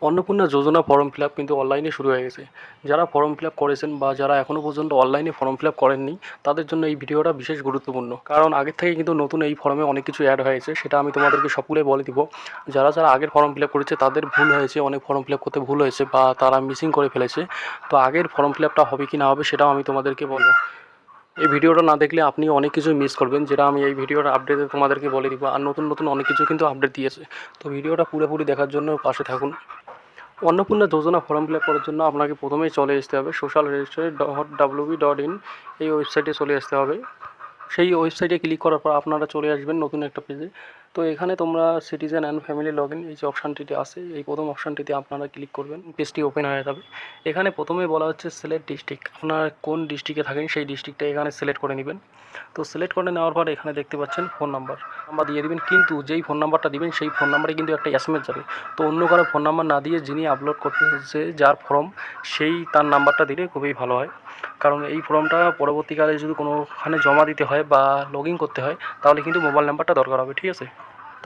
অন্নপূর্ণা যোজনা form fill up কিন্তু অনলাইনে শুরু হয়ে গেছে। যারা ফর্ম ফিল আপ করেছেন বা যারা এখনও পর্যন্ত অনলাইনে ফর্ম ফিল আপ করেননি তাদের জন্য এই ভিডিওটা বিশেষ গুরুত্বপূর্ণ, কারণ আগের থেকে কিন্তু নতুন এই ফর্মে অনেক কিছু অ্যাড হয়েছে, সেটা আমি তোমাদেরকে সবগুলোই বলে দিব। যারা যারা আগের ফর্ম ফিল আপ করেছে তাদের ভুল হয়েছে, অনেক ফর্ম ফিল আপ করতে ভুল হয়েছে বা তারা মিসিং করে ফেলেছে। তো আগের ফর্ম ফিল আপটা হবে কি না হবে সেটাও আমি তোমাদেরকে বলবো। এই ভিডিওটা না দেখলে আপনি অনেক কিছু মিস করবেন, যেটা আমি এই ভিডিওর আপডেটে তোমাদেরকে বলে দিব। আর নতুন নতুন অনেক কিছু কিন্তু আপডেট দিয়েছে। তো ভিডিওটা পুরোপুরি দেখার জন্য পাশে থাকুন। অন্নপূর্ণা যোজনা ফর্ম ফিল আপ করার জন্য আপনাকে প্রথমেই চলে আসতে হবে সোশ্যাল রেজিস্ট্রি.wb.in এই ওয়েবসাইটে চলে আসতে হবে। সেই ওয়েবসাইটে ক্লিক করার পর আপনারা চলে আসবেন নতুন একটা পেজে। তো এখানে তোমরা citizen and family log in এই যে অপশানটিতে আছে, এই প্রথম অপশানটিতে আপনারা ক্লিক করবেন, পেজটি ওপেন হয়ে যাবে। এখানে প্রথমে বলা হচ্ছে সিলেক্ট ডিস্ট্রিক্ট, আপনারা কোন ডিস্ট্রিক্টে থাকেন সেই ডিস্ট্রিক্টটা এখানে সিলেক্ট করে নেবেন। তো সিলেক্ট করে নেওয়ার পর এখানে দেখতে পাচ্ছেন ফোন নাম্বার দিয়ে দিবেন, কিন্তু যেই ফোন নাম্বারটা দিবেন সেই ফোন নাম্বারে কিন্তু একটা এসএমএস যাবে। তো অন্য কারো ফোন নাম্বার না দিয়ে যিনি আপলোড করতেছে যার ফর্ম, সেই তার নাম্বারটা দিলে খুবই ভালো হয়, কারণ এই ফর্মটা পরবর্তীকালে যদি কোনোখানে জমা দিতে হয় বা লগ ইন করতে হয় তাহলে কিন্তু মোবাইল নাম্বারটা দরকার হবে, ঠিক আছে।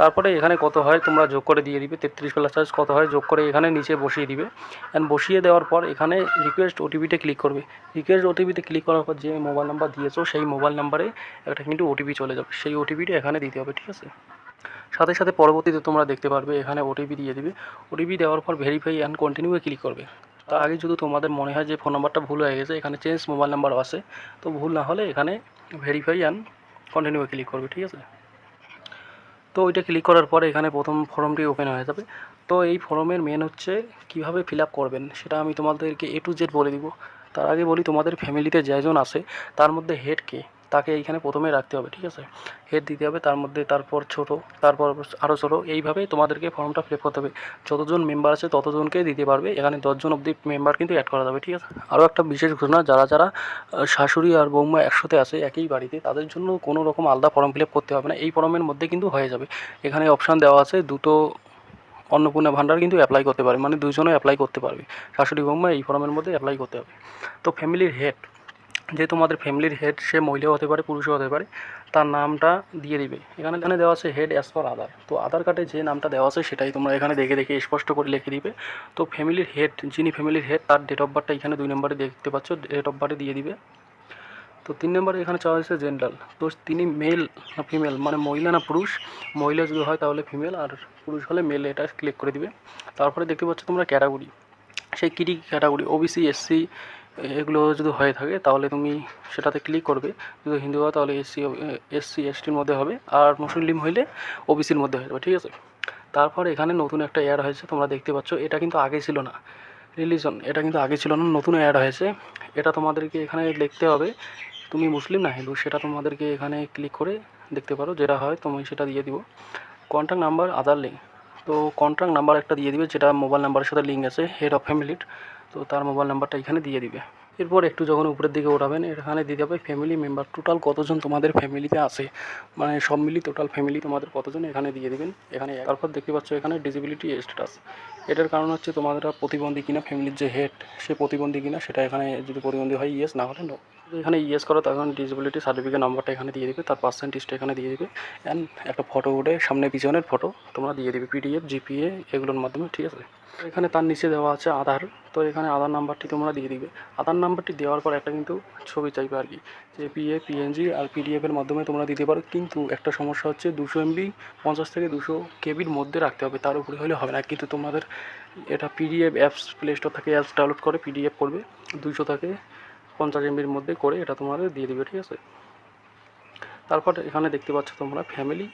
তারপরে এখানে কত হয় তোমরা যোগ করে দিয়ে দিবে, 33+ কত হয় যোগ করে এখানে নিচে বসিয়ে দিবে। অ্যান্ড বসিয়ে দেওয়ার পর এখানে রিকোয়েস্ট ওটিপিতে ক্লিক করবে। রিকোয়েস্ট ওটিপিতে ক্লিক করার পর যে মোবাইল নাম্বার দিয়েছো সেই মোবাইল নাম্বারে একটা কিন্তু ওটিপি চলে যাবে, সেই ওটিপিটা এখানে দিতে হবে, ঠিক আছে। সাথে সাথে পরবর্তীতে তোমরা দেখতে পারবে এখানে ওটিপি দিয়ে দিবে। ওটিপি দেওয়ার পর ভেরিফাই অ্যান্ড কন্টিনিউয়ে ক্লিক করবে। তার আগে যদি তোমাদের মনে হয় যে ফোন নাম্বারটা ভুল হয়ে গেছে, এখানে চেঞ্জ মোবাইল নাম্বারও আছে, তো ভুল না হলে এখানে ভেরিফাই অ্যান্ড কন্টিনিউয়ে ক্লিক করবে, ঠিক আছে। তো ওইটা ক্লিক করার পরে এখানে প্রথম ফর্মটি ওপেন হয়ে যাবে। তো এই ফর্মের মেন হচ্ছে কীভাবে ফিল আপ করবেন সেটা আমি তোমাদেরকে A to Z বলে দিব। তার আগে বলি, তোমাদের ফ্যামিলিতে যেজন আছে তার মধ্যে হেড কে, তাকে এইখানে প্রথমে রাখতে হবে, ঠিক আছে। হেড দিতে হবে, তার মধ্যে তারপর ছোট, তারপর আরও ছোটো, এইভাবে তোমাদেরকে ফর্মটা ফিল আপ করতে হবে। যতজন মেম্বার আছে ততজনকে দিতে পারবে, এখানে 10 জন অবধি মেম্বার কিন্তু অ্যাড করা যাবে, ঠিক আছে। আরও একটা বিশেষ ঘটনা, যারা যারা শাশুড়ি আর বৌমা একসাথে আছে একই বাড়িতে, তাদের জন্য কোনো রকম আলাদা ফর্ম ফিল আপ করতে হবে না, এই ফর্মের মধ্যে কিন্তু হয়ে যাবে। এখানে অপশান দেওয়া আছে দুটো অন্নপূর্ণা ভাণ্ডার কিন্তু অ্যাপ্লাই করতে পারে, মানে দুজনে অ্যাপ্লাই করতে পারবে, শাশুড়ি বৌমা এই ফর্মের মধ্যে অ্যাপ্লাই করতে হবে। তো ফ্যামিলির হেড, যে তোমাদের ফ্যামিলির হেড, সে মহিলাও হতে পারে পুরুষও হতে পারে, তার নামটা দিয়ে দিবে। এখানে এখানে দেওয়া আছে হেড অ্যাজ পার আধার, তো আধার কার্ডে যে নামটা দেওয়া আছে সেটাই তোমরা এখানে দেখে দেখে স্পষ্ট করে লিখে দিবে। তো ফ্যামিলির হেড, যিনি ফ্যামিলির হেড তার ডেট অফ বার্থটা এখানে 2 নম্বরে দেখতে পাচ্ছ, ডেট অফ বার্থে দিয়ে দিবে। তো 3 নম্বরে এখানে চাওয়া হয়েছে জেন্ডার, তো তিনি মেল না ফিমেল, মানে মহিলা না পুরুষ, মহিলা যদি হয় তাহলে ফিমেল আর পুরুষ হলে মেল, এটা ক্লিক করে দিবে। তারপরে দেখতে পাচ্ছ তোমরা ক্যাটাগরি, সেই কী ক্যাটাগরি ওবিসি এসসি এগুলো যদি হয়ে থাকে তাহলে তুমি সেটাতে ক্লিক করবে। যদি হিন্দু হয় তাহলে এসসি এসটির মধ্যে হবে, আর মুসলিম হইলে ওবিসির মধ্যে হয়ে যাবে, ঠিক আছে। তারপর এখানে নতুন একটা অ্যাড হয়েছে, তোমরা দেখতে পাচ্ছ, এটা কিন্তু আগে ছিল না। রিলিজন, এটা কিন্তু আগে ছিল না, নতুন অ্যাড হয়েছে। এটা তোমাদেরকে এখানে দেখতে হবে তুমি মুসলিম না হিন্দু, সেটা তোমাদেরকে এখানে ক্লিক করে দেখতে পারো, যেটা হয় তুমি সেটা দিয়ে দিব। কন্ট্যাক্ট নাম্বার আধার লিঙ্ক, তো কন্ট্যাক্ট নাম্বার একটা দিয়ে দিবে যেটা মোবাইল নাম্বারের সাথে লিঙ্ক আছে হেড অফ ফ্যামিলির, তো তার মোবাইল নাম্বারটা এখানে দিয়ে দিবে। এরপর একটু যখন উপরের দিকে ওঠাবেন এখানে দিতে হবে ফ্যামিলি মেম্বার, টোটাল কতজন তোমাদের ফ্যামিলিতে আছে, মানে সব মিলি টোটাল ফ্যামিলি তোমাদের কতজন এখানে দিয়ে দেবেন। এখানে তারপর দেখতে পাচ্ছ এখানে ডিসেবিলিটি স্ট্যাটাস, এটার কারণ হচ্ছে তোমাদের প্রতিবন্ধী কিনা, ফ্যামিলির যে হেড সে প্রতিবন্ধী কিনা সেটা এখানে যদি প্রতিবন্ধী হয় ইয়েস, না হলে নো। এখানে ইয়েস করো তখন ডিসেবিলিটি সার্টিফিকেট নাম্বারটা এখানে দিয়ে দিবে, তার পার্সেন্টেজটা এখানে দিয়ে দিবে, অ্যান্ড একটা ফটো উঠে সামনে পিছনের ফটো তোমরা দিয়ে দিবে, পিডিএফ জিপিএ এগুলোর মাধ্যমে, ঠিক আছে। এখানে তার নিচে দেওয়া আছে আধার, তো এখানে আধার নাম্বারটি তোমরা দিয়ে দিবে। আধার নাম্বারটি দেওয়ার পর একটা কিন্তু ছবি চাইবে আর কি, জেপিএ পিএনজি আর পিডিএফের মাধ্যমে তোমরা দিতে পারো, কিন্তু একটা সমস্যা হচ্ছে 200 MB 50 থেকে 200 কেবির মধ্যে রাখতে হবে, তার উপরে হলে হবে না। কিন্তু তোমাদের এটা পিডিএফ অ্যাপস প্লে স্টোর থেকে অ্যাপস ডাউনলোড করে পিডিএফ করবে, 200 থেকে 50 MBর মধ্যে করে এটা তোমাদের দিয়ে দিবে, ঠিক আছে। তারপর এখানে দেখতে পাচ্ছ তোমরা ফ্যামিলি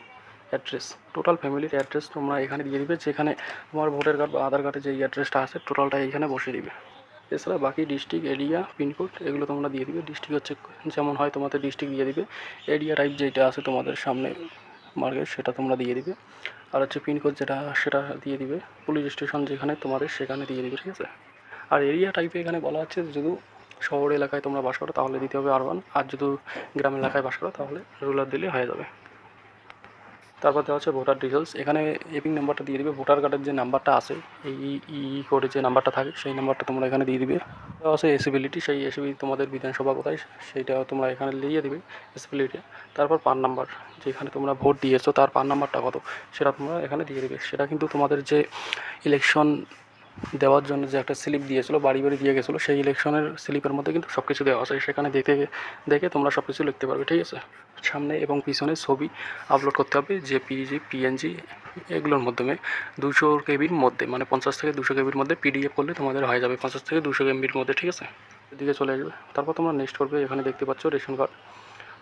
অ্যাড্রেস, টোটাল ফ্যামিলির অ্যাড্রেস তোমরা এখানে দিয়ে দিবে, যেখানে তোমার ভোটার কার্ড বা আধার কার্ডে যে অ্যাড্রেসটা আছে টোটালটা এইখানে বসিয়ে দিবে। এছাড়া বাকি ডিস্ট্রিক্ট এরিয়া পিনকোড এগুলো তোমরা দিয়ে দিবে। ডিস্ট্রিক্ট হচ্ছে যেমন হয় তোমাদের ডিস্ট্রিক্ট দিয়ে দিবে, এরিয়া টাইপ যেটা আছে তোমাদের সামনে মার্কেট সেটা তোমরা দিয়ে দিবে, আর হচ্ছে পিনকোড যেটা সেটা দিয়ে দিবে, পুলিশ স্টেশন যেখানে তোমাদের সেখানে দিয়ে দিবে, ঠিক আছে। আর এরিয়া টাইপে এখানে বলা হচ্ছে যদি শহর এলাকায় তোমরা বাস করো তাহলে দিতে হবে R1, আর যদি গ্রাম এলাকায় বাস করো তাহলে রুরাল দিলে হয়ে যাবে। তারপর দেওয়া হচ্ছে ভোটার ডিটেলস, এখানে এপিং নাম্বারটা দিয়ে দিবে, ভোটার কার্ডের যে নাম্বারটা আছে এই কোডে যে নাম্বারটা থাকে সেই নাম্বারটা তোমরা এখানে দিয়ে দিবে। দেওয়া আছে এসিবিলিটি, সেই এসিবি তোমাদের বিধানসভা কোথায় সেইটা তোমরা এখানে দিয়ে দিবে এসিবিলিটি। তারপর পান নাম্বার, যেখানে তোমরা ভোট দিয়েছো তার পান নাম্বারটা কত সেটা তোমরা এখানে দিয়ে দিবে। সেটা কিন্তু তোমাদের যে ইলেকশন দেওয়ার জন্য যে একটা স্লিপ দিয়েছিল, বাড়ি বাড়ি দিয়ে গেছিলো, সেই ইলেকশনের স্লিপের মধ্যে কিন্তু সব কিছু দেওয়া আছে। সেখানে দেখে দেখে তোমরা সব কিছু লিখতে পারবে, ঠিক আছে। সামনে এবং পিছনে ছবি আপলোড করতে হবে, জেপিজি, পিএনজি এগুলোর মাধ্যমে 200 কেবির মধ্যে, মানে 50 থেকে 200 কেবির মধ্যে পিডিএফ করলে তোমাদের হয়ে যাবে 50 থেকে 200 এমবির মধ্যে, ঠিক আছে। এদিকে চলে আসবে, তারপর তোমরা নেক্সট করবে। এখানে দেখতে পাচ্ছ ration card.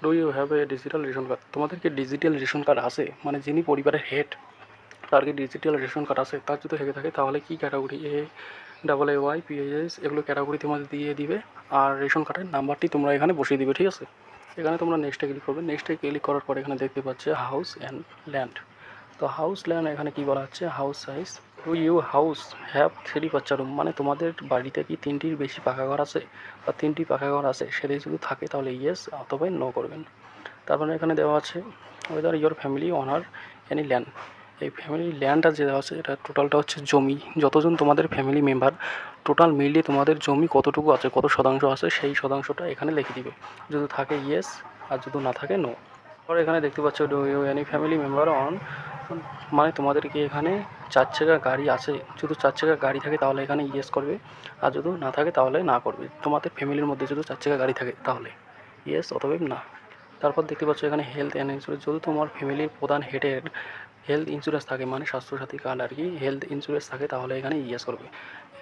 Do you have a digital ration card? তোমাদেরকে ডিজিটাল রেশন কার্ড আছে, মানে যিনি পরিবারের হেড তার কি ডিজিটাল রেশন কার্ড আছে? তার যদি থেকে থাকে তাহলে কি ক্যাটাগরি, AAY PAS এগুলো ক্যাটাগরি তোমাদের দিয়ে দিবে, আর রেশন কার্ডের নাম্বারটি তোমরা এখানে বসিয়ে দিবে, ঠিক আছে। এখানে তোমরা নেক্সটে ক্লিক করবে। নেক্সটে ক্লিক করার পর এখানে দেখতে পাচ্ছে হাউস অ্যান্ড ল্যান্ড। তো হাউস ল্যান্ড এখানে কি বলা হচ্ছে, house size. Do you house have 3 বাচ্চা রুম? মানে তোমাদের বাড়িতে কি 3টির বেশি পাকা ঘর আছে বা 3টি পাকা ঘর আছে, সেটি যদি থাকে তাহলে ইয়েস অথবা নো করবেন। তারপরে এখানে দেওয়া আছে weather your family honour any land. এই ফ্যামিলি ল্যান্ডটা যে দেওয়া আছে এটা টোটালটা হচ্ছে জমি, যতজন তোমাদের ফ্যামিলি মেম্বার টোটাল মিলিয়ে তোমাদের জমি কতটুকু আছে, কত শতাংশ আছে, সেই শতাংশটা এখানে লিখে দিবে। যদি থাকে ইয়েস, আর যদি না থাকে নো। পরে এখানে দেখতে পাচ্ছ do you any family member on, মানে তোমাদের কি এখানে 4 চাকা গাড়ি আছে? যদি 4 চাকা গাড়ি থাকে তাহলে এখানে ইয়েস করবে, আর যদি না থাকে তাহলে না করবে। তোমাদের ফ্যামিলির মধ্যে যদি 4 চাকা গাড়ি থাকে তাহলে ইয়েস অথবা না। তারপর দেখতে পাচ্ছ এখানে হেলথ অ্যান্ড ইন্স্যুরেন্স। যদি তোমার ফ্যামিলির প্রধান হেডের হেলথ ইন্স্যুরেন্স থাকে, মানে স্বাস্থ্যসাথী কার্ড আর কি, হেলথ ইন্স্যুরেন্স থাকে তাহলে এখানে ইয়েস করবে।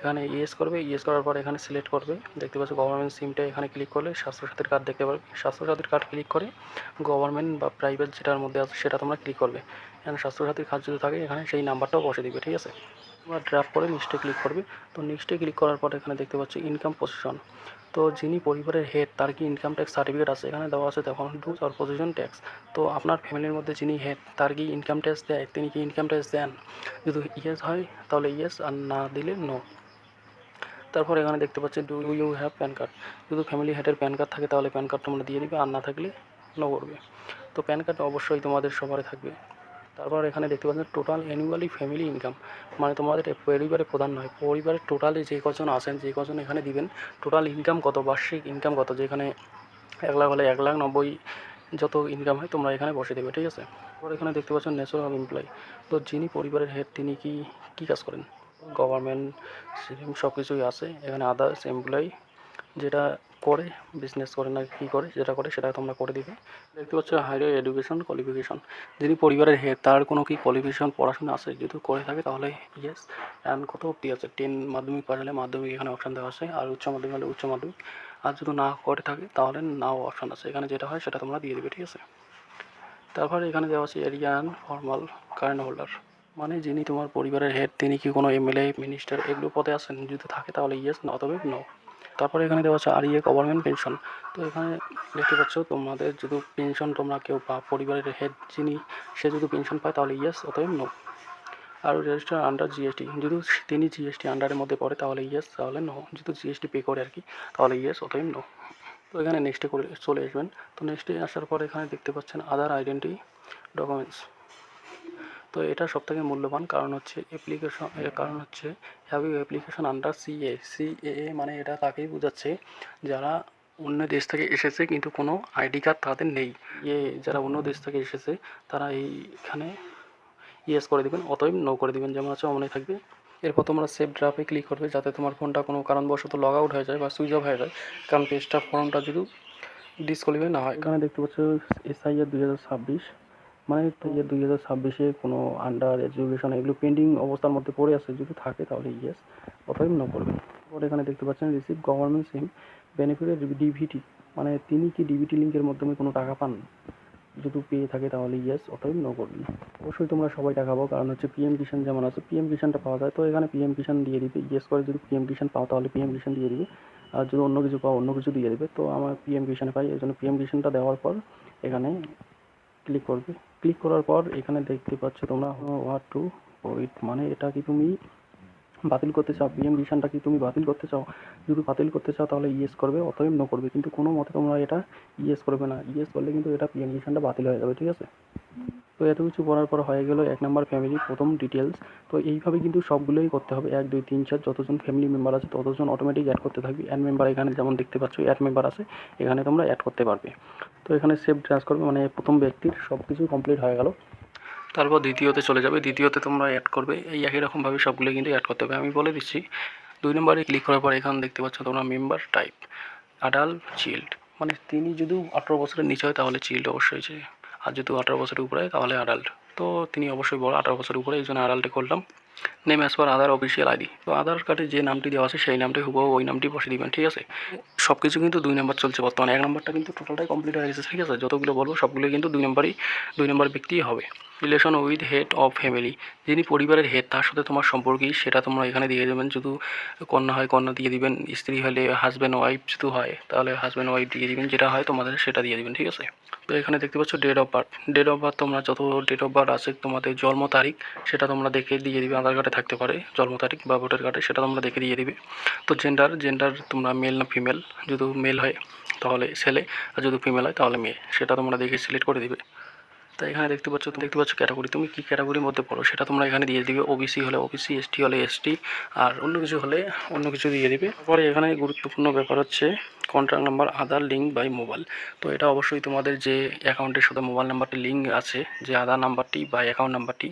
এখানে ইয়েস করবে, ইয়েস করার পর এখানে সিলেক্ট করবে। দেখতে পাচ্ছ গভর্নমেন্ট সিমটা এখানে ক্লিক করলে স্বাস্থ্যসাথীর কার্ড দেখতে পারবে। স্বাস্থ্যসাথীর কার্ড ক্লিক করে গভর্নমেন্ট বা প্রাইভেট যেটার মধ্যে আছে সেটা তোমরা ক্লিক করবে। এখানে স্বাস্থ্যসাথীর কার্ড যদি থাকে এখানে সেই নাম্বারটাও বসে দিবে, ঠিক আছে। তোমরা ড্রাফট করে নেক্সটে ক্লিক করবে। তো নেক্সটে ক্লিক করার পর এখানে দেখতে পাচ্ছ ইনকাম পজিশন। তো যিনি পরিবারের হেড তার কি ইনকাম ট্যাক্স সার্টিফিকেট আছে? এখানে দেওয়া আছে তখন ডুজ অর পজিশন ট্যাক্স। তো আপনার ফ্যামিলির মধ্যে যিনি হেড তার কি ইনকাম ট্যাক্স দেয়? তিনি কি ইনকাম ট্যাক্স দেন? যদি ইয়েস হয় তাহলে ইয়েস, আর না দিলে নো। তারপর এখানে দেখতে পাচ্ছি do you have PAN card. যদি ফ্যামিলি হেডের প্যান কার্ড থাকে তাহলে প্যান কার্ড তোমরা দিয়ে দিবে, আর না থাকলে নো করবে। তো প্যান কার্ড অবশ্যই তোমাদের সবারই থাকবে। তারপর এখানে দেখতে পাচ্ছেন টোটাল অ্যানুয়ালি ফ্যামিলি ইনকাম, মানে তোমাদের পরিবারের প্রধান নয়, পরিবারের টোটালি যে কজন আছেন, যে কজন এখানে দিবেন টোটাল ইনকাম কত, বার্ষিক ইনকাম কত, যেখানে 1 লাখ হলে 1,90,000 যত ইনকাম হয় তোমরা এখানে বসে দেবে, ঠিক আছে। তারপর এখানে দেখতে পাচ্ছেন নেচার অফ এমপ্লয়ি। তো যিনি পরিবারের হেড তিনি কী কাজ করেন? গভর্নমেন্ট স্কিম সব কিছুই আছে এখানে। আদার্স এমপ্লয়ি যেটা করে, বিজনেস করে না কী করে, যেটা করে সেটা তোমরা করে দিবে। দেখতে পাচ্ছ হায়ার এডুকেশন কোয়ালিফিকেশন। যিনি পরিবারের হেড তার কোনো কি কোয়ালিফিকেশন পড়াশোনা আছে? যদি করে থাকে তাহলে ইয়েস, অ্যান্ড কত অবধি আছে? 10 মাধ্যমিক পাস হলে মাধ্যমিক এখানে অপশান দেওয়া আছে, আর উচ্চ মাধ্যমিক হলে উচ্চ মাধ্যমিক, আর যদি না করে থাকে তাহলে নাও অপশান আছে। এখানে যেটা হয় সেটা তোমরা দিয়ে দেবে, ঠিক আছে। তারপরে এখানে দেওয়া আছে area and formal current holder, মানে যিনি তোমার পরিবারের হেড তিনি কি কোনো এমএলএ, মিনিস্টার এগুলো পদে আছেন? যদি থাকে তাহলে ইয়েস, না অথবা নো। তারপরে এখানে দেওয়া আছে REA গভর্নমেন্ট পেনশন। তো এখানে দেখতে পাচ্ছ তোমাদের যদি পেনশন তোমরা কেউ বা পরিবারের হেড যিনি সে যদি পেনশন পায় তাহলে ইয়েস অথবা নো। আর রেজিস্টার আন্ডার জিএসটি, যদি তিনি জিএসটি আন্ডারের মধ্যে পড়ে তাহলে ইয়েস, তাহলে নো। যদি জিএসটি পে করে আর কি তাহলে ইয়েস অথবা নো। তো এখানে নেক্সটে করে চলে আসবেন। তো নেক্সটে আসার পর এখানে দেখতে পাচ্ছেন আদার আইডেন্টি ডকুমেন্টস। তো এটা সবথেকে মূল্যবান, কারণ হচ্ছে অ্যাপ্লিকেশন, কারণ হচ্ছে have you application under CAA, মানে এটা তাকেই বোঝাচ্ছে যারা অন্য দেশ থেকে এসেছে কিন্তু কোনো আইডি কার্ড তাদের নেই। যারা অন্য দেশ থেকে এসেছে তারা এইখানে ইয়েস করে দেবেন, অতএব নো করে দেবেন, যেমন আছে অমনই থাকবে। এরপর তোমরা সেভ ড্রাফে ক্লিক করবে যাতে তোমার ফোনটা কোনো কারণবশত লগ আউট হয়ে যায় বা সুইচ অফ হয়ে যায়, কারণ পেজটা ফর্মটা যদি ডিসকোয়ালিফাই না হয়। এখানে দেখতে পাচ্ছ SIR 2026, মানে 2026 কোনো আন্ডার এডুকেশন এগুলো পেন্ডিং অবস্থার মধ্যে পড়ে আছে, যদি থাকে তাহলে ইয়েস অথবা নো করবেন। তারপর এখানে দেখতে পাচ্ছেন রিসিভ গভর্নমেন্ট সিম বেনিফিটের ডিভিটি, মানে তিনি কি ডিভিটি লিঙ্কের মাধ্যমে কোনো টাকা পান? যদি পেয়ে থাকে তাহলে ইয়েস অথবা নো করবেন। অবশ্যই তোমরা সবাই টাকা পাও, কারণ হচ্ছে PM কিষাণ যেমন আছে PM কিষাণটা পাওয়া যায়। তো এখানে PM কিষাণ দিয়ে দিবে, ইয়েস করে যদি PM কিষাণ পাও তাহলে PM কিষাণ দিয়ে দিবে, আর যদি অন্য কিছু পাও অন্য কিছু দিয়ে দেবে। তো আমার PM কিষাণ পাই, এই জন্য PM কিষাণটা দেওয়ার পর এখানে ক্লিক করবে। ক্লিক করার পর এখানে দেখতে পাচ্ছ তোমরা হোয়াট টু ওয়েট, মানে এটা কি তুমি বাতিল করতে চাও? PM কিষাণটা কি তুমি বাতিল করতে চাও? যদি বাতিল করতে চাও তাহলে ইয়েস করবে, অতএব নো করবে, কিন্তু কোনো মতে তোমরা এটা ইয়েস করবে না। ইয়েস করলে কিন্তু এটা PM কিষাণটা বাতিল হয়ে যাবে, ঠিক আছে। তো এত কিছু করার পর হয়ে গেল 1 নম্বর ফ্যামিলি প্রথম ডিটেলস। তো এইভাবে কিন্তু সবগুলোই করতে হবে, 1 2 3 4 যতজন ফ্যামিলি মেম্বার আছে ততজন অটোমেটিক অ্যাড করতে থাকবে। অ্যাড মেম্বার এখানে যেমন দেখতে পাচ্ছ অ্যাড মেম্বার আছে, এখানে তোমরা অ্যাড করতে পারবে। তো এখানে সেভ ট্রান্স করবে, মানে প্রথম ব্যক্তির সব কিছু কমপ্লিট হয়ে গেল। তারপর দ্বিতীয়তে চলে যাবে। দ্বিতীয়তে তোমরা অ্যাড করবে, এই একই রকমভাবে সবগুলো কিন্তু অ্যাড করতে হবে। আমি বলে দিচ্ছি। 2 নম্বরে ক্লিক করার পর এখানে দেখতে পাচ্ছ তোমরা মেম্বার টাইপ অ্যাডাল্ট চিল্ড, মানে তিনি যদি 18 বছরের নিচে হয় তাহলে চিল্ড অবশ্যই আছে, আর যদি 18 বছরের উপরে হয় তাহলে অ্যাডাল্ট। তো তিনি অবশ্যই বড়, 18 বছরের উপরে, এই জন্য অ্যাডাল্টে করলাম। নেম অ্যাজ পার আধার অফিসিয়াল আইডি, তো আধার কার্ডে যে নামটি দেওয়া আছে সেই নামটি হুবহু ওই নামটি বসে দিবেন, ঠিক আছে। সব কিছু কিন্তু 2 নম্বর চলছে বর্তমানে, 1 নম্বরটা কিন্তু টোটালটাই কমপ্লিট হয়ে গেছে, ঠিক আছে। যতগুলো বলবো সবগুলো কিন্তু 2 নম্বর ব্যক্তিই হবে। Relation with head of family, যিনি পরিবারের হেড তার সাথে তোমার সম্পর্কই সেটা তোমরা এখানে দিয়ে দেবেন। যদি কন্যা হয় কন্যা দিয়ে দিবেন, স্ত্রী হলে হাজব্যান্ড ওয়াইফ যদি হয় তাহলে হাজব্যান্ড ওয়াইফ দিয়ে দিবেন, যেটা হয় তোমাদের সেটা দিয়ে দিবেন, ঠিক আছে। তো এখানে দেখতে পাচ্ছ date of birth. Date of birth তোমরা যত ডেট অফ বার্থ আছে তোমাদের জন্ম তারিখ সেটা তোমরা দেখে দিয়ে দিবে। আধার কার্ডে থাকতে পারে জন্ম তারিখ বা ভোটার কার্ডে, সেটা তোমরা দেখে দিয়ে দিবে। তো জেন্ডার তোমরা মেল না ফিমেল, যদি মেল হয় তাহলে ছেলে, আর যদি ফিমেল হয় তাহলে মেয়ে, সেটা তোমরা দেখে সিলেক্ট করে দিবে। তো এখানে দেখতে পাচ্ছ ক্যাটাগরি, তুমি কী ক্যাটাগরির মধ্যে পড়ো সেটা তোমরা এখানে দিয়ে দিবে। ওবিসি হলে ওবিসি, এসটি হলে এসটি, আর অন্য কিছু হলে অন্য কিছু দিয়ে দিবে। তারপরে এখানে গুরুত্বপূর্ণ ব্যাপার হচ্ছে contact number Aadhaar link by mobile. তো এটা অবশ্যই তোমাদের যে অ্যাকাউন্টের সাথে মোবাইল নাম্বারটি লিঙ্ক আছে, যে আধার নাম্বারটি বা অ্যাকাউন্ট নাম্বারটি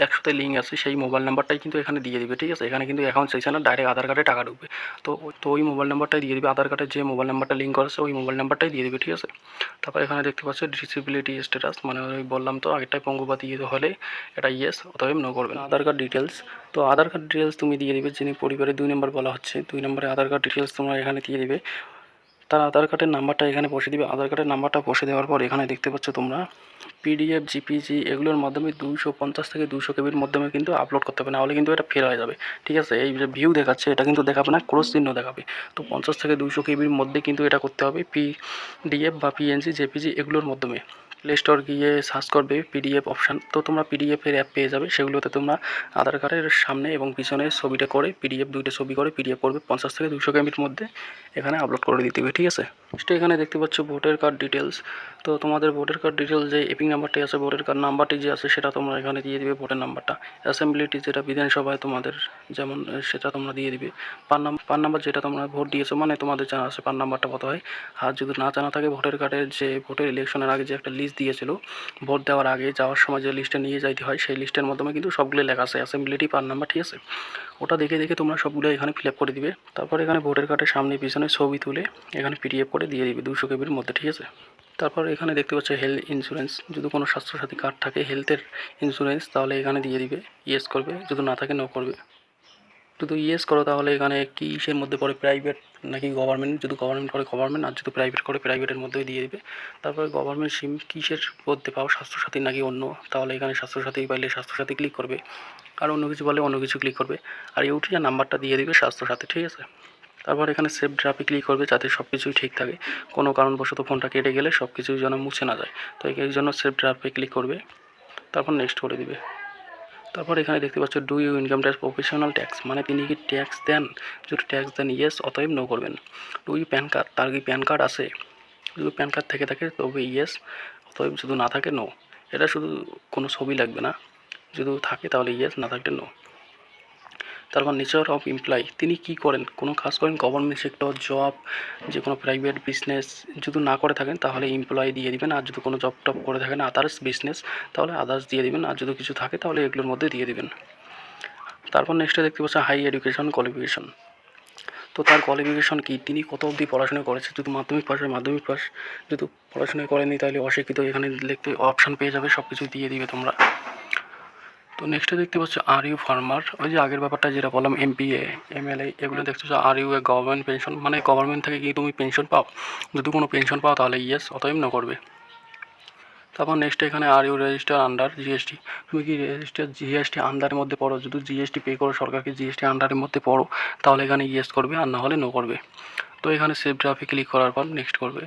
একসাথে লিঙ্ক আছে, সেই মোবাইল নাম্বারটাই কিন্তু এখানে দিয়ে দিবে, ঠিক আছে। এখানে কিন্তু অ্যাকাউন্ট চাইছে না, ডাইরেক্ট আধার কার্ডে টাকা ঢুকবে। তো ওই মোবাইল নাম্বারটাই দিয়ে দিবে, আধার কার্ডের যে মোবাইল নাম্বারটা লিঙ্ক করা আছে ওই মোবাইল নাম্বারটাই দিয়ে দিবে, ঠিক আছে। তারপর এখানে দেখতে পাচ্ছ ডিসেবিলিটি স্ট্যাটাস, মানে ওই বললাম তো আগেরটাই পঙ্গুপাতি হলে এটা ইয়েস অতএব নো করবেন। আধার কার্ড ডিটেলস, তো আধার কার্ড ডিটেলস তুমি দিয়ে দিবে, যিনি পরিবারের 2 নম্বর বলা হচ্ছে 2 নম্বরে আধার কার্ড ডিটেলস তোমরা এখানে দিয়ে দিবে। তার আধার কার্ডের নাম্বারটা এখানে বসে দিবে। আধার কার্ডের নাম্বারটা বসে দেওয়ার পর এখানে দেখতে পাচ্ছ তোমরা পিডিএফ জিপিজি এগুলোর মাধ্যমে 250 থেকে 200 কেবির মাধ্যমে কিন্তু আপলোড করতে হবে, নাহলে কিন্তু এটা ফেল হয়ে যাবে, ঠিক আছে। এই যে ভিউ দেখাচ্ছে এটা কিন্তু দেখাবে না, ক্রস চিহ্ন দেখাবে। তো 50 থেকে 200 কেবির মধ্যে কিন্তু এটা করতে হবে, পিডিএফ বা পিএনজি জেপিজি এগুলোর মাধ্যমে। প্লে স্টোর গিয়ে সার্চ করবে পিডিএফ অপশান, তো তোমরা পিডিএফের অ্যাপ পেয়ে যাবে। সেগুলোতে তোমরা আধার কার্ডের সামনে এবং পিছনে ছবিটা করে পিডিএফ, দুইটা ছবি করে পিডিএফ করবে 50 থেকে 200 কেবির মধ্যে এখানে আপলোড করে দিতে হবে, ঠিক আছে। নেক্সট এখানে দেখতে পাচ্ছ ভোটার কার্ড ডিটেলস। তো তোমাদের ভোটার কার্ড ডিটেলস যে এপিং নাম্বারটি আছে, ভোটার কার্ড নাম্বারটি যে আছে সেটা তোমরা এখানে দিয়ে দিবে, ভোটার নাম্বারটা। অ্যাসেম্বলিটি যেটা বিধানসভায় তোমাদের যেমন সেটা তোমরা দিয়ে দিবে। পান নাম্বার যেটা তোমরা ভোট দিয়েছো, মানে তোমাদের জানা আছে পান নাম্বারটা কত হয়। আর যদি না জানা থাকে ভোটার কার্ডের যে ভোটের ইলেকশনের আগে যে একটা লিস্ট দিয়েছিল, ভোট দেওয়ার আগে যাওয়ার সময় যে লিস্টে নিয়ে যাইতে হয়, সেই লিস্টের মাধ্যমে কিন্তু সবগুলো লেখা আছে অ্যাসেম্বলিটি পান নাম্বার, ঠিক আছে। ওটা দেখে দেখে তোমরা সবগুলো এখানে ফিল আপ করে দিবে। তারপর এখানে ভোটার কার্ডের সামনে পিছনে ছবি তুলে এখানে পিডিএফ করে দিয়ে দিবে 200 কেবির মধ্যে, ঠিক আছে। তারপর এখানে দেখতে পাচ্ছ হেলথ ইন্স্যুরেন্স, যদি কোনো স্বাস্থ্যসাথী কার্ড থাকে হেলথের ইন্স্যুরেন্স তাহলে এখানে দিয়ে দিবে, ইয়েস করবে, যদি না থাকে নো করবে। যদি ইয়েস করো তাহলে এখানে কিসের মধ্যে পড়ে, প্রাইভেট নাকি গভর্নমেন্ট, যদি গভর্নমেন্ট করে গভর্নমেন্ট, আর যদি প্রাইভেট করে প্রাইভেটের মধ্যেই দিয়ে দিবে। তারপরে গভর্নমেন্ট সিম কিসের মধ্যে পাও, স্বাস্থ্যসাথী নাকি অন্য, তাহলে এখানে স্বাস্থ্যসাথী পাইলে স্বাস্থ্যসাথী ক্লিক করবে, আর অন্য কিছু পারলে অন্য কিছু ক্লিক করবে, আর ইউটিআর নাম্বারটা দিয়ে দিবে স্বাস্থ্যসাথী, ঠিক আছে। তারপর এখানে সেভ ড্রাফে ক্লিক করবে যাতে সব কিছুই ঠিক থাকে, কোনো কারণবশত ফোনটা কেটে গেলে সব কিছুই যেন মুছে না যায়, তো এই জন্য সেভ ড্রাফে ক্লিক করবে, তারপর নেক্সট করে দিবে। তারপর এখানে দেখতে পাচ্ছ do you income tax professional tax, মানে তিনি কি ট্যাক্স দেন, যদি ট্যাক্স দেন ইয়েস অতএব নো করবেন। ডু ইউ প্যান কার্ড, তার কি প্যান কার্ড আছে, যদি প্যান কার্ড থেকে থাকে তবে ইয়েস, অতএব যদি না থাকে নো। এটা শুধু কোনো ছবি লাগবে না, যদি থাকে তাহলে ইয়েস, না থাকলে নো। তারপর নেচার অফ এমপ্লয়ি, তিনি কি করেন, কোনো কাজ করেন গভর্নমেন্ট সেক্টর জব, যে কোনো প্রাইভেট বিজনেস, যদি না করে থাকেন তাহলে এমপ্লয়ি দিয়ে দিবেন, আর যদি কোনো জব টব করে থাকেন আদার্স বিজনেস তাহলে আদার্স দিয়ে দিবেন, আর যদি কিছু থাকে তাহলে এগুলোর মধ্যে দিয়ে দিবেন। তারপর নেক্সটে দেখতে পাচ্ছেন হাই এডুকেশন কোয়ালিফিকেশন, তো তার কোয়ালিফিকেশন কি, তিনি কত অবধি পড়াশোনা করেছে, যদি মাধ্যমিক পাস হয় মাধ্যমিক পাস, যদি পড়াশোনা করেনি তাহলে অশিক্ষিত, এখানে লিখতে অপশান পেয়ে যাবে, সব কিছু দিয়ে দিবে তোমরা। তো নেক্সটে দেখতে পাচ্ছ আর ইউ ফার্মার, ওই যে আগের ব্যাপারটা যেটা বললাম এমপিএ এমএলএ এগুলো দেখতে পাচ্ছ। Are you a government pension, মানে গভর্নমেন্ট থেকে কি তুমি পেনশন পাও, যদি কোনো পেনশন পাও তাহলে ইয়েস অতএব নো করবে। তারপর নেক্সট এখানে are you register under GST, তুমি কি রেজিস্টার জিএসটি আন্ডারের মধ্যে পড়ো, যদি জিএসটি পে করো সরকারকে, জিএসটি আন্ডারের মধ্যে পড়ো তাহলে এখানে ইয়েস করবে, আর না হলে নো করবে। তো এখানে সেভ ড্রাফে ক্লিক করার পর নেক্সট করবে।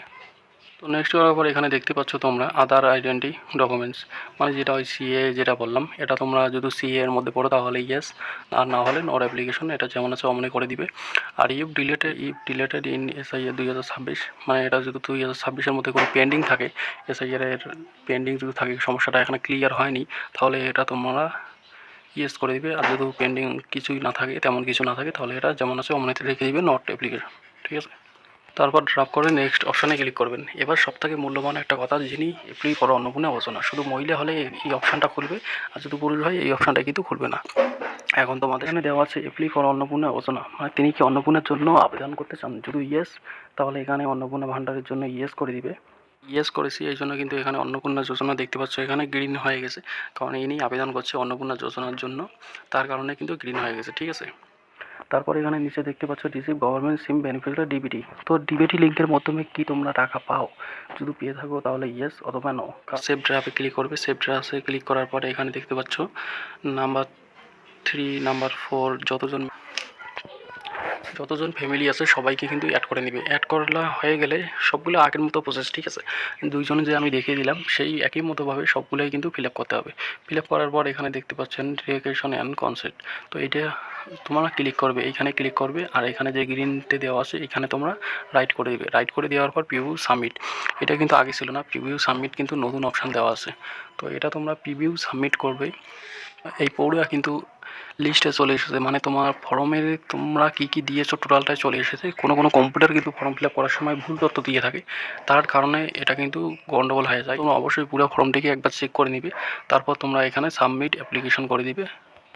তো নেক্সট করার পর এখানে দেখতে পাচ্ছ তোমরা আদার আইডেন্টি ডকুমেন্টস, মানে যেটা ওই সিএ যেটা বললাম, এটা তোমরা যদি সিএ এর মধ্যে পড়ো তাহলে ইয়েস, আর না হলে নট অ্যাপ্লিকেশন, এটা যেমন আছে অমনি করে দিবে। আর ইফ ডিলেটেড ইন এসআইআর 2026, মানে এটা যদি 2026-এর মধ্যে কোনো পেন্ডিং থাকে, এসআইআর এর পেন্ডিং যদি থাকে, সমস্যাটা এখানে ক্লিয়ার হয়নি, তাহলে এটা তোমরা ইয়েস করে দিবে। আর যদি পেন্ডিং কিছুই না থাকে, তেমন কিছু না থাকে, তাহলে এটা যেমন আছে অমনিতে রেখে দিবে, নট অ্যাপ্লিকেশন, ঠিক আছে। তারপর ড্রপ করে নেক্সট অপশানে ক্লিক করবেন। এবার সবথেকে মূল্যবান একটা কথা জেনে অ্যাপ্লাই করো অন্নপূর্ণা যোজনা। শুধু মহিলা হলে এই অপশানটা খুলবে, আর যদি পুরুষ হয় এই অপশানটা কিন্তু খুলবে না। এখন তোমাদের এখানে দেওয়া আছে অ্যাপ্লাই ফর অন্নপূর্ণা যোজনা, মানে তিনি কি অন্নপূর্ণার জন্য আবেদন করতে চান? যদি ইয়েস, তাহলে এখানে অন্নপূর্ণা ভাণ্ডারের জন্য ইয়েস করে দিবে। ইয়েস করেছি, এই জন্য কিন্তু এখানে অন্নপূর্ণা যোজনা দেখতে পাচ্ছ এখানে গ্রিন হয়ে গেছে, কারণ ইনি আবেদন করছে অন্নপূর্ণা যোজনার জন্য, তার কারণে কিন্তু গ্রিন হয়ে গেছে। ঠিক আছে, তারপর এখানে নিচে দেখতে পাচ্ছ রিসিভ গভর্নমেন্ট সিম বেনিফিশিয়ারি ডিবিটি। তো ডিবিটি লিঙ্কের মাধ্যমে কি তোমরা টাকা পাও? যদি পেয়ে থাকো তাহলে ইয়েস অথবা নো। সেভ ড্রাফে ক্লিক করবে। সেভ ড্রাফে ক্লিক করার পরে এখানে দেখতে পাচ্ছ নাম্বার 3, নাম্বার 4 যতজন ফ্যামিলি আছে সবাইকে কিন্তু অ্যাড করে নেবে। অ্যাড করা হয়ে গেলে সবগুলো আগের মতো প্রসেস। ঠিক আছে, দুইজনে যে আমি দেখিয়ে দিলাম সেই একই মতোভাবে সবগুলোই কিন্তু ফিল আপ করতে হবে। ফিল আপ করার পর এখানে দেখতে পাচ্ছেন রেজিস্ট্রেশন অ্যান্ড কনসেন্ট। তো এটা তোমরা ক্লিক করবে, এইখানে ক্লিক করবে, আর এখানে যে গ্রিনতে দেওয়া আছে এখানে তোমরা রাইট করে দেবে। রাইট করে দেওয়ার পর প্রিভিউ সাবমিট, এটা কিন্তু আগে ছিল না, প্রিভিউ সাবমিট কিন্তু নতুন অপশান দেওয়া আছে। তো এটা তোমরা প্রিভিউ সাবমিট করবে। এই পড়ুয়া কিন্তু লিস্টে চলে এসেছে, মানে তোমার ফর্মের তোমরা কী কী দিয়েছো টোটালটাই চলে এসেছে। কোনো কম্পিউটার কিন্তু ফর্ম ফিল আপ করার সময় ভুল তথ্য দিয়ে থাকে, তার কারণে এটা কিন্তু গন্ডগোল হয়ে যায়। তোমরা অবশ্যই পুরো ফর্মটিকে একবার চেক করে নিবে, তারপর তোমরা এখানে সাবমিট অ্যাপ্লিকেশন করে দিবে।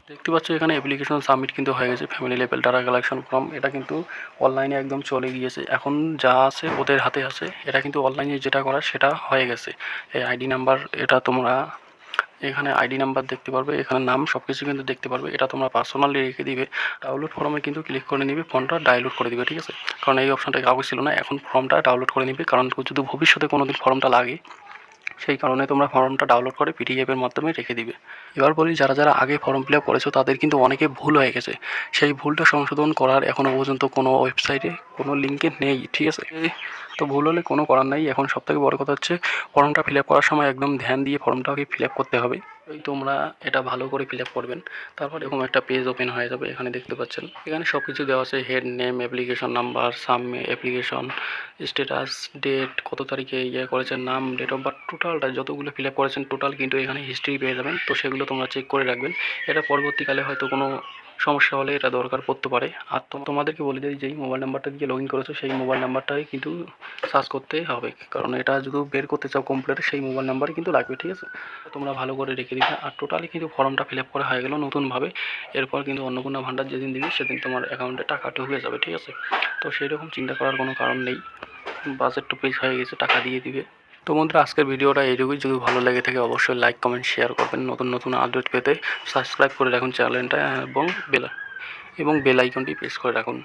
দেখতে পাচ্ছ এখানে অ্যাপ্লিকেশন সাবমিট কিন্তু হয়ে গেছে। Family level data collection form, এটা কিন্তু অনলাইনে একদম চলে গিয়েছে। এখন যা আছে ওদের হাতে আছে, এটা কিন্তু অনলাইনে যেটা করার সেটা হয়ে গেছে। এই আইডি নাম্বার, এটা তোমরা এখানে আইডি নাম্বার দেখতে পারবে, এখানে নাম সব কিছু কিন্তু দেখতে পারবে। এটা তোমরা পার্সোনালি রেখে দিবে। ডাউনলোড ফর্মে কিন্তু ক্লিক করে নিবে, ফর্মটা ডাউনলোড করে দিবে। ঠিক আছে, কারণ এই অপশানটা কাউকে ছিল না, এখন ফর্মটা ডাউনলোড করে নিবে, কারণ যদি ভবিষ্যতে কোনো দিন ফর্মটা লাগে সেই কারণে তোমরা ফর্মটা ডাউনলোড করে পিডিএফের মাধ্যমে রেখে দিবে। এবার বলি, যারা যারা আগে ফর্ম ফিল আপ করেছো তাদের কিন্তু অনেকে ভুল হয়ে গেছে। সেই ভুলটা সংশোধন করার এখনও পর্যন্ত কোনো ওয়েবসাইটে কোনো লিঙ্কে নেই। ঠিক আছে, তো ভুল হলে কোনো করার নাই। এখন সবথেকে বড় কথা হচ্ছে ফর্মটা ফিল আপ করার সময় একদম ধ্যান দিয়ে ফর্মটাকে ফিল আপ করতে হবে। ওই তোমরা এটা ভালো করে ফিল আপ করবেন। তারপর এরকম একটা পেজ ওপেন হয়ে যাবে। এখানে দেখতে পাচ্ছেন এখানে সব কিছু দেওয়া আছে, head name, application number, submit application status, date, কত তারিখে ইয়ে করেছেন, নাম, ডেট অফ বার্থ, টোটালটা যতগুলো ফিল আপ করেছেন টোটাল কিন্তু এখানে হিস্ট্রি পেয়ে যাবেন। তো সেগুলো তোমরা চেক করে রাখবেন, এটা পরবর্তীকালে হয়তো কোনো সমস্যা হলে এটা দরকার পড়তে পারে। আর তোমাদেরকে বলে দিই, যেই মোবাইল নাম্বারটা দিয়ে লগ ইন করেছো সেই মোবাইল নাম্বারটাই কিন্তু সার্চ করতে হবে, কারণ এটা যদি বের করতে চাও কম্পিউটারে সেই মোবাইল নাম্বারই কিন্তু লাগবে। ঠিক আছে, তোমরা ভালো করে রেখে দিবে। আর টোটালি কিন্তু ফর্মটা ফিল আপ করা হয়ে গেল নতুনভাবে। এরপর কিন্তু অন্নপূর্ণা ভাণ্ডার যেদিন দিবি সেদিন তোমার অ্যাকাউন্টে টাকা ঢুকে যাবে। ঠিক আছে, তো সেই রকম চিন্তা করার কোনো কারণ নেই। বাজেট টু পেজ হয়ে গেছে, টাকা দিয়ে দিবে। তো বন্ধুরা, আজকের ভিডিওটা এইটুকুই। যদি ভালো লেগে থাকে অবশ্যই লাইক, কমেন্ট, শেয়ার করবেন। নতুন নতুন আপডেট পেতে সাবস্ক্রাইব করে রাখুন চ্যানেলটা, এবং বেল আইকনটি প্রেস করে রাখুন।